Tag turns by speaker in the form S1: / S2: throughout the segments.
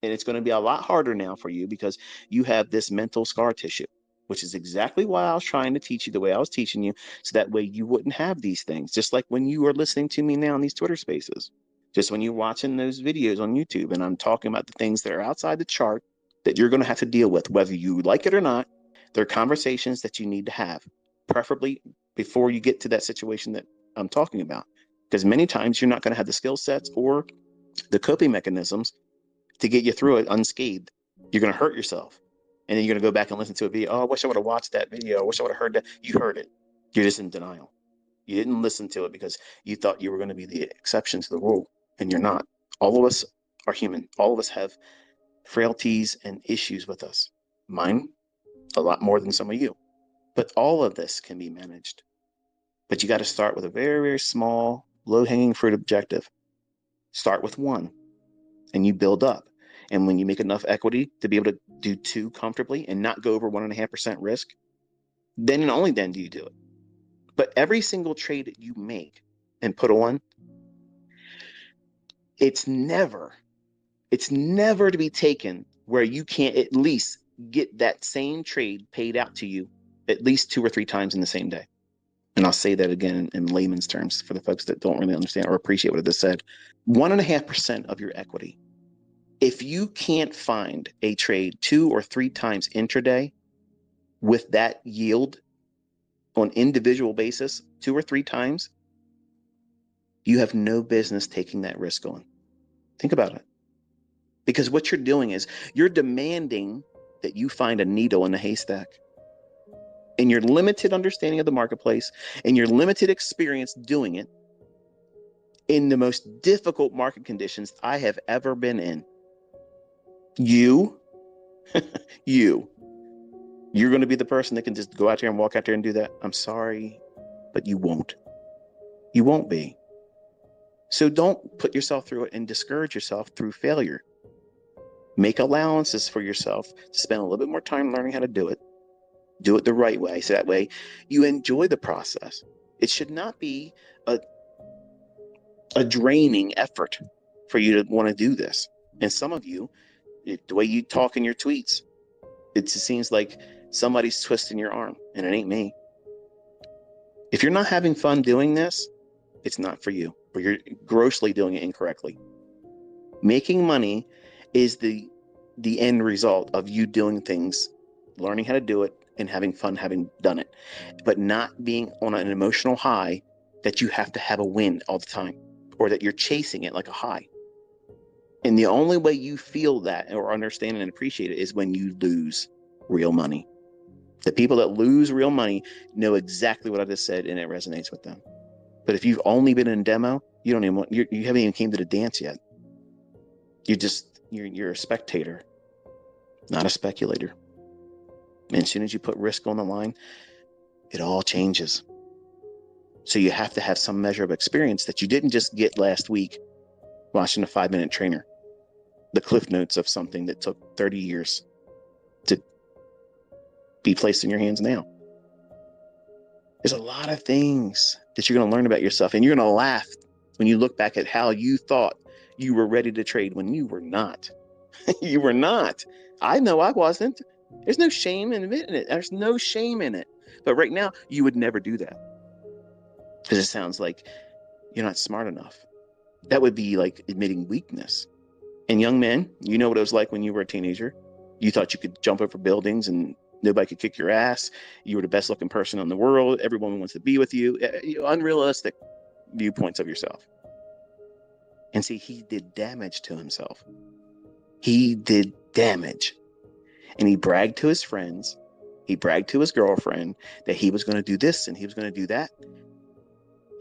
S1: And it's going to be a lot harder now for you because you have this mental scar tissue, which is exactly why I was trying to teach you the way I was teaching you. So that way you wouldn't have these things. Just like when you are listening to me now in these Twitter spaces, just when you're watching those videos on YouTube, and I'm talking about the things that are outside the chart that you're going to have to deal with, whether you like it or not. They're conversations that you need to have, preferably before you get to that situation that I'm talking about. Because many times you're not going to have the skill sets or the coping mechanisms to get you through it unscathed. You're going to hurt yourself. And then you're going to go back and listen to a video. Oh, I wish I would have watched that video. I wish I would have heard that. You heard it. You're just in denial. You didn't listen to it because you thought you were going to be the exception to the rule, and you're not. All of us are human. All of us have frailties and issues with us. Mine, a lot more than some of you. But all of this can be managed. But you got to start with a very, very small, low-hanging fruit objective. Start with one, and you build up. And when you make enough equity to be able to do two comfortably and not go over 1.5% risk, then and only then do you do it. But every single trade that you make and put on, it's never to be taken where you can't at least get that same trade paid out to you at least 2 or 3 times in the same day. And I'll say that again in layman's terms for the folks that don't really understand or appreciate what I just said. 1.5% of your equity. If you can't find a trade 2 or 3 times intraday with that yield on individual basis 2 or 3 times, you have no business taking that risk on. Think about it. Because what you're doing is you're demanding that you find a needle in a haystack. In your limited understanding of the marketplace and your limited experience doing it in the most difficult market conditions I have ever been in, you're going to be the person that can just go out there and walk out there and do that. I'm sorry, but you won't. You won't be. So don't put yourself through it and discourage yourself through failure. Make allowances for yourself to spend a little bit more time learning how to do it. Do it the right way. So that way you enjoy the process. It should not be a draining effort for you to want to do this. And some of you, the way you talk in your tweets, it seems like somebody's twisting your arm, and it ain't me. If you're not having fun doing this, it's not for you, or you're grossly doing it incorrectly. Making money is the end result of you doing things, learning how to do it, and having fun having done it, but not being on an emotional high that you have to have a win all the time, or that you're chasing it like a high. And the only way you feel that or understand and appreciate it is when you lose real money. The people that lose real money know exactly what I just said, and it resonates with them. But if you've only been in demo, you haven't even came to the dance yet. You're a spectator, not a speculator. And as soon as you put risk on the line, it all changes. So you have to have some measure of experience that you didn't just get last week watching a 5-minute trainer, the cliff notes of something that took 30 years to be placed in your hands now. There's a lot of things that you're going to learn about yourself, and you're going to laugh when you look back at how you thought you were ready to trade when you were not. You were not. I know I wasn't. There's no shame in admitting it. There's no shame in it. But right now, you would never do that because it sounds like you're not smart enough. That would be like admitting weakness. And young men, you know what it was like when you were a teenager. You thought you could jump over buildings and nobody could kick your ass. You were the best looking person in the world. Everyone wants to be with you. Unrealistic viewpoints of yourself. And see, he did damage to himself. He did damage. And he bragged to his friends. He bragged to his girlfriend that he was going to do this and he was going to do that.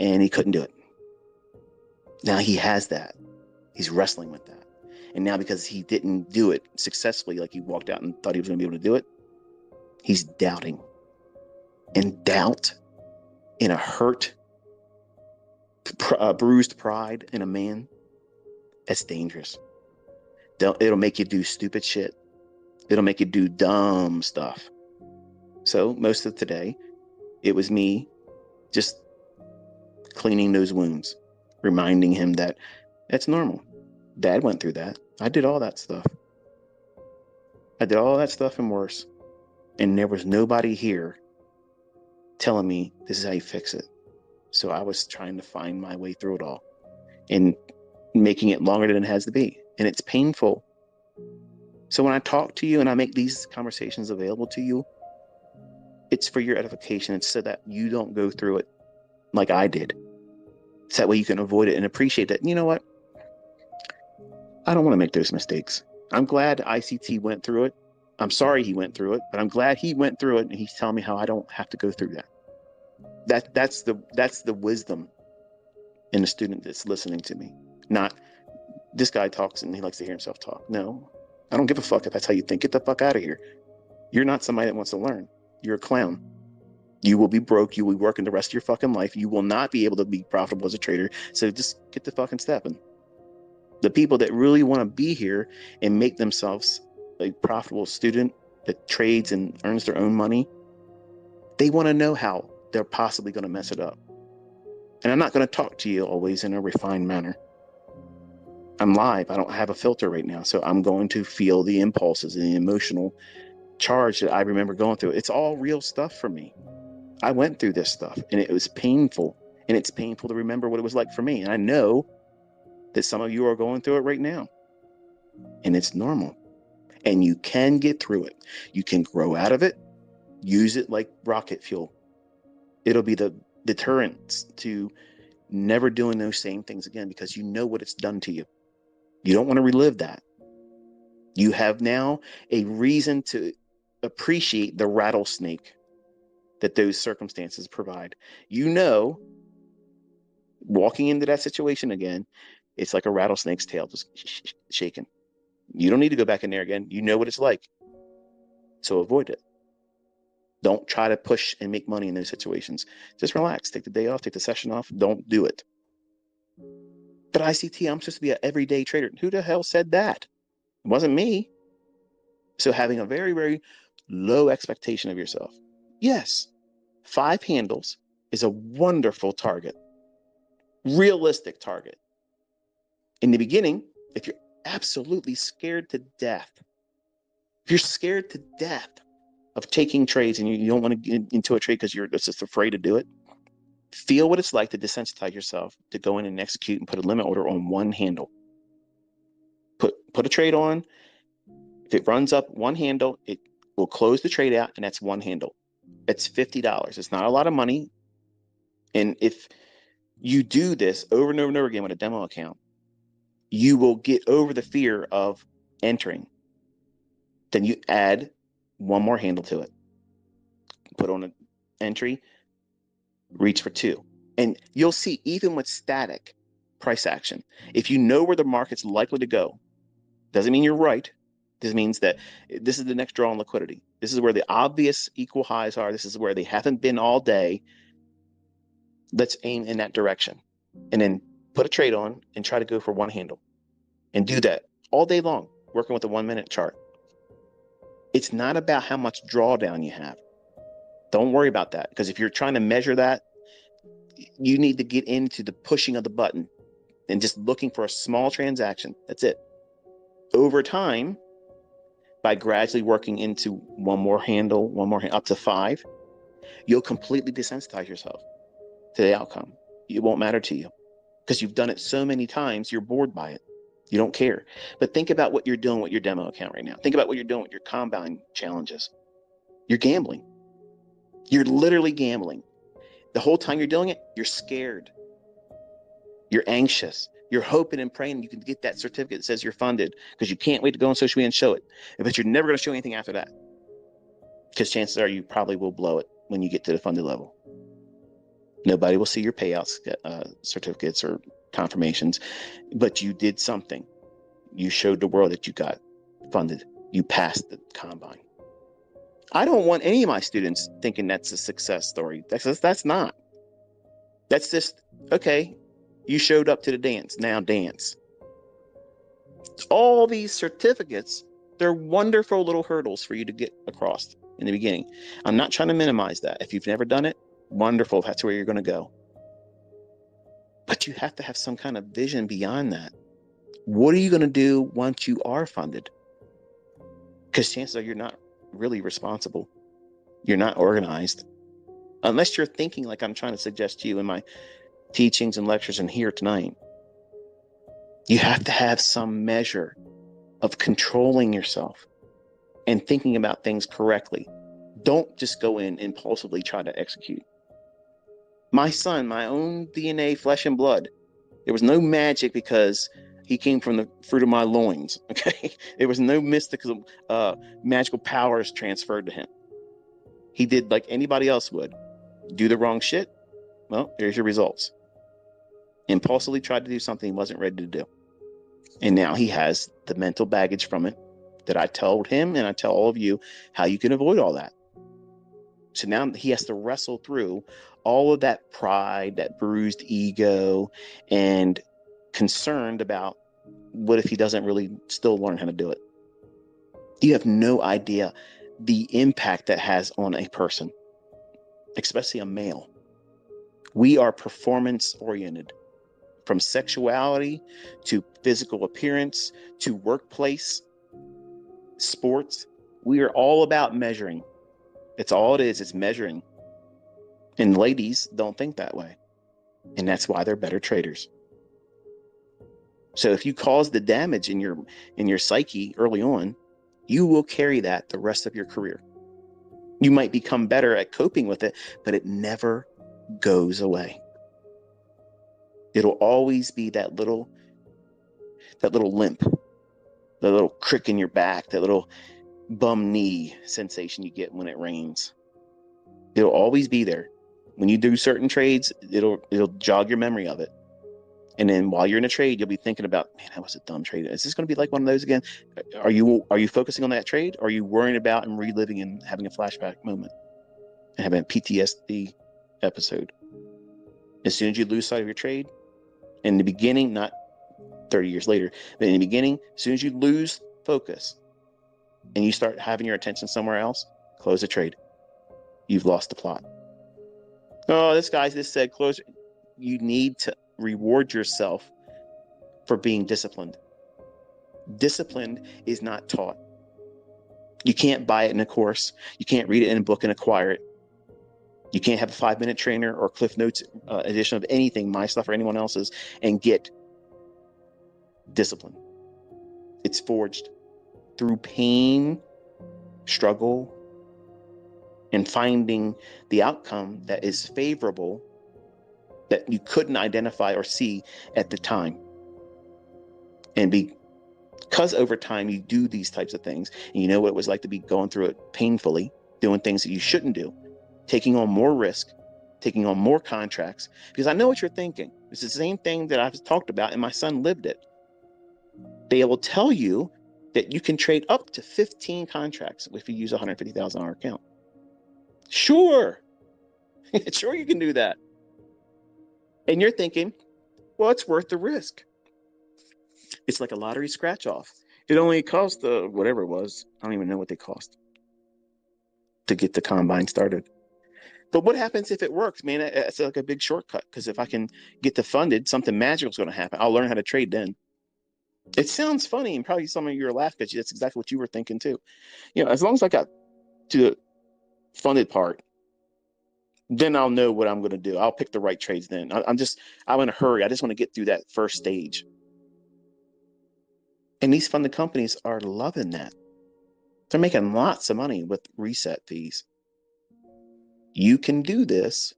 S1: And he couldn't do it. Now he has that. He's wrestling with that. And now because he didn't do it successfully, like he walked out and thought he was going to be able to do it, he's doubting. And doubt in a hurt, bruised pride in a man, that's dangerous. It'll make you do stupid shit. It'll make you do dumb stuff. So most of today, it was me just cleaning those wounds, reminding him that that's normal. Dad went through that. I did all that stuff. I did all that stuff and worse. And there was nobody here telling me this is how you fix it. So I was trying to find my way through it all and making it longer than it has to be. And it's painful. So when I talk to you and I make these conversations available to you, it's for your edification. It's so that you don't go through it like I did. So that way you can avoid it and appreciate that, you know what? I don't want to make those mistakes. I'm glad ICT went through it. I'm sorry he went through it, but I'm glad he went through it and he's telling me how I don't have to go through that. That's the wisdom in the student that's listening to me. Not this guy talks and he likes to hear himself talk. No, I don't give a fuck if that's how you think. Get the fuck out of here. You're not somebody that wants to learn. You're a clown. You will be broke. You will be working the rest of your fucking life. You will not be able to be profitable as a trader. So just get the fucking stepping. The people that really want to be here and make themselves a profitable student that trades and earns their own money, they want to know how they're possibly going to mess it up. And I'm not going to talk to you always in a refined manner. I'm live. I don't have a filter right now. So I'm going to feel the impulses and the emotional charge that I remember going through. It's all real stuff for me. I went through this stuff and it was painful. And it's painful to remember what it was like for me. And I know that some of you are going through it right now. And it's normal. And you can get through it. You can grow out of it. Use it like rocket fuel. It'll be the deterrent to never doing those same things again because you know what it's done to you. You don't want to relive that. You have now a reason to appreciate the rattlesnake that those circumstances provide. You know, walking into that situation again, it's like a rattlesnake's tail just shaking. You don't need to go back in there again. You know what it's like. So avoid it. Don't try to push and make money in those situations. Just relax. Take the day off. Take the session off. Don't do it. But ICT, I'm supposed to be an everyday trader. Who the hell said that? It wasn't me. So having a very, very low expectation of yourself. Yes, 5 handles is a wonderful target. Realistic target. In the beginning, if you're absolutely scared to death, if you're scared to death of taking trades and you don't want to get into a trade because you're just afraid to do it, feel what it's like to desensitize yourself to go in and execute and put a limit order on one handle. Put a trade on. If it runs up one handle, it will close the trade out, and that's one handle. It's $50. It's not a lot of money. And if you do this over and over and over again with a demo account, you will get over the fear of entering. Then you add one more handle to it. Put on an entry, reach for 2. And you'll see, even with static price action, if you know where the market's likely to go, doesn't mean you're right. This means that this is the next draw on liquidity. This is where the obvious equal highs are. This is where they haven't been all day. Let's aim in that direction. And then put a trade on and try to go for one handle. And do that all day long, working with a 1-minute chart. It's not about how much drawdown you have. Don't worry about that, because if you're trying to measure that, you need to get into the pushing of the button and just looking for a small transaction. That's it. Over time, by gradually working into one more handle, up to 5, you'll completely desensitize yourself to the outcome. It won't matter to you because you've done it so many times, you're bored by it. You don't care. But think about what you're doing with your demo account right now. Think about what you're doing with your compound challenges. You're gambling. You're literally gambling. The whole time you're doing it, you're scared. You're anxious. You're hoping and praying you can get that certificate that says you're funded because you can't wait to go on social media and show it. But you're never going to show anything after that because chances are you probably will blow it when you get to the funded level. Nobody will see your payouts, certificates or confirmations, but you did something. You showed the world that you got funded. You passed the combine. I don't want any of my students thinking that's a success story. That's not. That's just, okay, you showed up to the dance, now dance. All these certificates, they're wonderful little hurdles for you to get across in the beginning. I'm not trying to minimize that. If you've never done it, wonderful, that's where you're going to go. But you have to have some kind of vision beyond that. What are you going to do once you are funded? Because chances are you're not really responsible. You're not organized. Unless you're thinking like I'm trying to suggest to you in my teachings and lectures and here tonight. You have to have some measure of controlling yourself and thinking about things correctly. Don't just go in impulsively try to execute. My son, my own DNA, flesh and blood, there was no magic because he came from the fruit of my loins. Okay, there was no mystical, magical powers transferred to him. He did like anybody else would. Do the wrong shit. Well, here's your results. Impulsively tried to do something he wasn't ready to do. And now he has the mental baggage from it that I told him and I tell all of you how you can avoid all that. So now he has to wrestle through all of that pride, that bruised ego, and concerned about what if he doesn't really still learn how to do it. You have no idea the impact that has on a person, especially a male. We are performance oriented, from sexuality to physical appearance to workplace, sports. We are all about measuring. It's all it is. It's measuring. And ladies don't think that way. And that's why they're better traders. So if you cause the damage in your psyche early on, you will carry that the rest of your career. You might become better at coping with it, but it never goes away. It'll always be that little limp, that little crick in your back, that little bum knee sensation you get when it rains. It'll always be there. When you do certain trades, it'll jog your memory of it. And then while you're in a trade, you'll be thinking about, man, that was a dumb trade. Is this going to be like one of those again? Are you focusing on that trade? Or are you worrying about and reliving and having a flashback moment and having a PTSD episode? As soon as you lose sight of your trade, in the beginning, not 30 years later, but in the beginning, as soon as you lose focus and you start having your attention somewhere else, close the trade. You've lost the plot. Oh, this guy just said close. You need to reward yourself for being disciplined. Discipline is not taught. You can't buy it in a course. You can't read it in a book and acquire it. You can't have a 5-minute trainer or Cliff Notes edition of anything, my stuff or anyone else's, and get discipline. It's forged through pain, struggle, and finding the outcome that is favorable that you couldn't identify or see at the time. And because over time you do these types of things, and you know what it was like to be going through it painfully, doing things that you shouldn't do, taking on more risk, taking on more contracts, because I know what you're thinking. It's the same thing that I've talked about, and my son lived it. They will tell you that you can trade up to 15 contracts if you use a $150,000 account. Sure. Sure, you can do that. And you're thinking, well, it's worth the risk. It's like a lottery scratch off. It only cost whatever it was. I don't even know what they cost to get the combine started. But what happens if it works, man? It's like a big shortcut, because if I can get the funded, something magical is going to happen. I'll learn how to trade then. It sounds funny, and probably some of you are laughing at you. That's exactly what you were thinking too. As long as I got to the funded part, then I'll know what I'm going to do. I'll pick the right trades then. I'm in a hurry. I just want to get through that first stage. And these funded companies are loving that. They're making lots of money with reset fees. You can do this,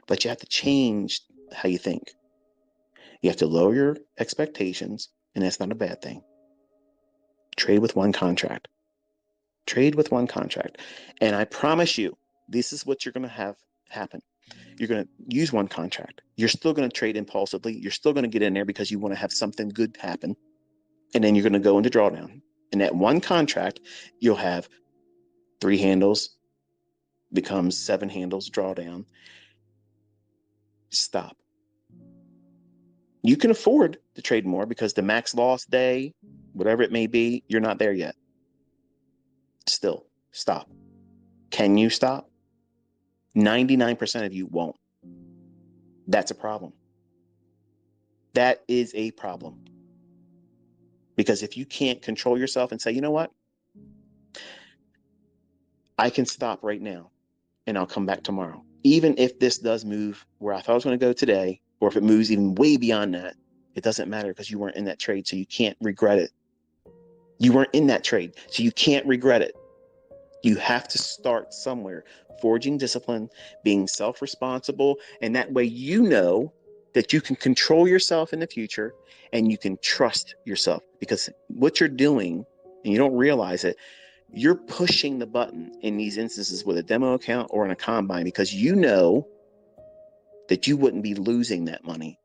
S1: but you have to change how you think. You have to lower your expectations, and that's not a bad thing. Trade with one contract. Trade with one contract. And I promise you, this is what you're going to have happen. You're going to use one contract. You're still going to trade impulsively. You're still going to get in there because you want to have something good happen. And then you're going to go into drawdown. And that one contract, you'll have 3 handles, becomes 7 handles, drawdown. Stop. You can afford to trade more because the max loss day, whatever it may be, you're not there yet. Still, stop. Can you stop? 99% of you won't. That's a problem. That is a problem. Because if you can't control yourself and say, you know what? I can stop right now and I'll come back tomorrow. Even if this does move where I thought I was going to go today, or if it moves even way beyond that, it doesn't matter because you weren't in that trade, so you can't regret it. You weren't in that trade, so you can't regret it. You have to start somewhere, forging discipline, being self-responsible, and that way you know that you can control yourself in the future and you can trust yourself, because what you're doing, and you don't realize it, you're pushing the button in these instances with a demo account or in a combine because you know that you wouldn't be losing that money